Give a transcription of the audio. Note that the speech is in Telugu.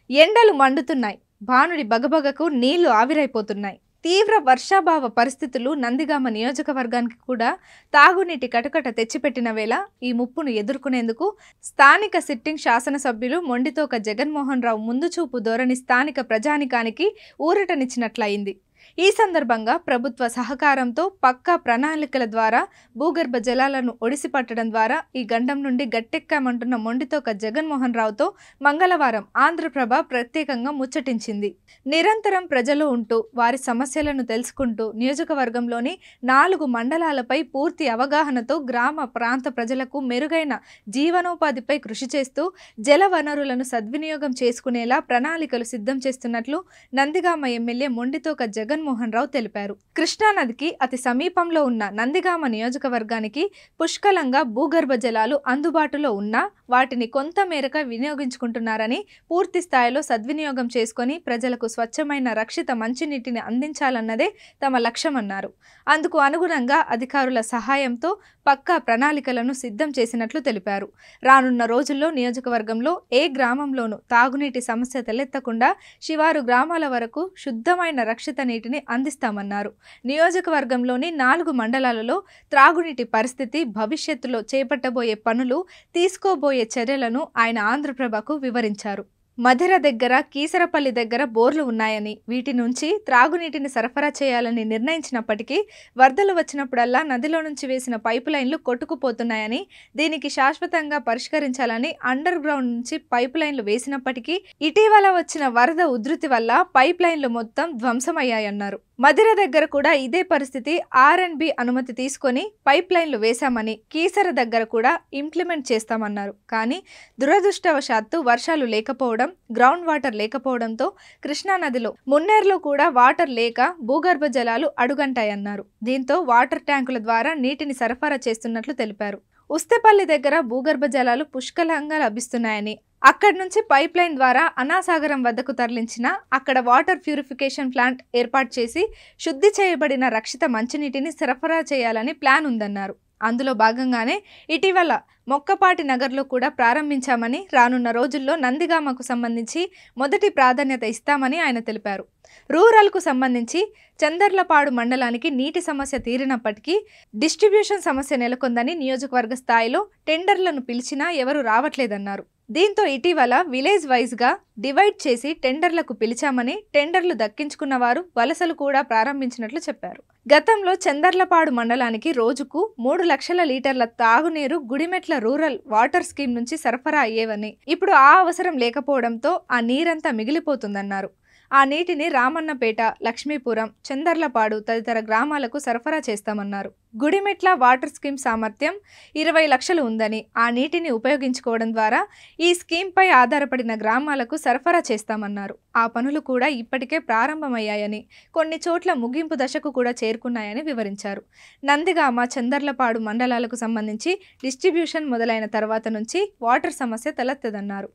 ఎండలు మండుతున్నాయి. భానుడి బగబగకు నీళ్లు ఆవిరైపోతున్నాయి. తీవ్ర వర్షాభావ పరిస్థితులు నందిగామ నియోజకవర్గానికి కూడా తాగునీటి కటకట తెచ్చిపెట్టిన వేళ ఈ ముప్పును ఎదుర్కొనేందుకు స్థానిక సిట్టింగ్ శాసనసభ్యులు మొండితోక జగన్మోహన్ రావు ముందుచూపు ధోరణి స్థానిక ప్రజానికానికి ఊరటనిచ్చినట్లయింది. ఈ సందర్భంగా ప్రభుత్వ సహకారంతో పక్కా ప్రణాళికల ద్వారా భూగర్భ జలాలను ఒడిసిపట్టడం ద్వారా ఈ గండం నుండి గట్టెక్కామంటున్న మొండితోక జగన్మోహన్ రావుతో మంగళవారం ఆంధ్రప్రభ ప్రత్యేకంగా ముచ్చటించింది. నిరంతరం ప్రజలు ఉంటూ వారి సమస్యలను తెలుసుకుంటూ నియోజకవర్గంలోని 4 మండలాలపై పూర్తి అవగాహనతో గ్రామ ప్రాంత ప్రజలకు మెరుగైన జీవనోపాధిపై కృషి చేస్తూ జల వనరులను సద్వినియోగం చేసుకునేలా ప్రణాళికలు సిద్ధం చేస్తున్నట్లు నందిగామ ఎమ్మెల్యే మొండితోక జగన్మోహన్ రావు తెలిపారు. కృష్ణానదికి అతి సమీపంలో ఉన్న నందిగామ నియోజకవర్గానికి పుష్కలంగా భూగర్భ జలాలు అందుబాటులో ఉన్నా వాటిని కొంత మేరకు వినియోగించుకుంటున్నారని, పూర్తి స్థాయిలో సద్వినియోగం చేసుకుని ప్రజలకు స్వచ్ఛమైన రక్షిత మంచినీటిని అందించాలన్నదే తమ లక్ష్యమన్నారు. అందుకు అనుగుణంగా అధికారుల సహాయంతో పక్కా ప్రణాళికలను సిద్ధం చేసినట్లు తెలిపారు. రానున్న రోజుల్లో నియోజకవర్గంలో ఏ గ్రామంలోనూ తాగునీటి సమస్య తలెత్తకుండా శివారు గ్రామాల వరకు శుద్ధమైన రక్షిత నీటిని అందిస్తామన్నారు. నియోజకవర్గంలోని 4 మండలాలలో త్రాగునీటి పరిస్థితి, భవిష్యత్తులో చేపట్టబోయే పనులు, తీసుకోబోయే చర్యలను ఆయన ఆంధ్రప్రభకు వివరించారు. మధిర దగ్గర, కీసరపల్లి దగ్గర బోర్లు ఉన్నాయని, వీటి నుంచి త్రాగునీటిని సరఫరా చేయాలని నిర్ణయించినప్పటికీ వరదలు వచ్చినప్పుడల్లా నదిలో నుంచి వేసిన పైపు లైన్లు కొట్టుకుపోతున్నాయని, దీనికి శాశ్వతంగా పరిష్కరించాలని అండర్ గ్రౌండ్ నుంచి పైపు లైన్లు వేసినప్పటికీ ఇటీవల వచ్చిన వరద ఉధృతి వల్ల పైప్ లైన్లు మొత్తం ధ్వంసమయ్యాయన్నారు. మధిర దగ్గర కూడా ఇదే పరిస్థితి. R&B అనుమతి తీసుకొని పైప్ లైన్లు వేశామని, కీసర దగ్గర కూడా ఇంప్లిమెంట్ చేస్తామన్నారు. కానీ దురదృష్టవశాత్తు వర్షాలు లేకపోవడం, గ్రౌండ్ వాటర్ లేకపోవడంతో కృష్ణానదిలో మున్నేరులో కూడా వాటర్ లేక భూగర్భ జలాలు అడుగంటాయన్నారు. దీంతో వాటర్ ట్యాంకుల ద్వారా నీటిని సరఫరా చేస్తున్నట్లు తెలిపారు. ఉస్తేపల్లి దగ్గర భూగర్భ జలాలు పుష్కలంగా లభిస్తున్నాయని, అక్కడి నుంచి పైప్ లైన్ ద్వారా అనాసాగరం వద్దకు తరలించిన అక్కడ వాటర్ ప్యూరిఫికేషన్ ప్లాంట్ ఏర్పాటు చేసి శుద్ధి చేయబడిన రక్షిత మంచినీటిని సరఫరా చేయాలని ప్లాన్ ఉందన్నారు. అందులో భాగంగానే ఇటీవల మొక్కపాటి నగర్లో కూడా ప్రారంభించామని, రానున్న రోజుల్లో నందిగామకు సంబంధించి మొదటి ప్రాధాన్యత ఇస్తామని ఆయన తెలిపారు. రూరల్కు సంబంధించి చందర్లపాడు మండలానికి నీటి సమస్య తీరినప్పటికీ డిస్ట్రిబ్యూషన్ సమస్య నెలకొందని, నియోజకవర్గ స్థాయిలో టెండర్లను పిలిచినా ఎవరు రావట్లేదన్నారు. దీంతో ఇటీవల విలేజ్ వైజ్గా డివైడ్ చేసి టెండర్లకు పిలిచామని, టెండర్లు దక్కించుకున్న వారు వలసలు కూడా ప్రారంభించినట్లు చెప్పారు. గతంలో చందర్లపాడు మండలానికి రోజుకు 3 లక్షల లీటర్ల తాగునీరు గుడిమెట్ల రూరల్ వాటర్ స్కీమ్ నుంచి సరఫరా అయ్యేవని, ఇప్పుడు ఆ అవసరం లేకపోవడంతో ఆ నీరంతా మిగిలిపోతుందన్నారు. ఆ నీటిని రామన్నపేట, లక్ష్మీపురం, చందర్లపాడు తదితర గ్రామాలకు సరఫరా చేస్తామన్నారు. గుడిమెట్ల వాటర్ స్కీమ్ సామర్థ్యం 20 లక్షలు ఉందని, ఆ నీటిని ఉపయోగించుకోవడం ద్వారా ఈ స్కీమ్పై ఆధారపడిన గ్రామాలకు సరఫరా చేస్తామన్నారు. ఆ పనులు కూడా ఇప్పటికే ప్రారంభమయ్యాయని, కొన్ని చోట్ల ముగింపు దశకు కూడా చేరుకున్నాయని వివరించారు. నందిగామ, చందర్లపాడు మండలాలకు సంబంధించి డిస్ట్రిబ్యూషన్ మొదలైన తర్వాత నుంచి వాటర్ సమస్య తలెత్తదన్నారు.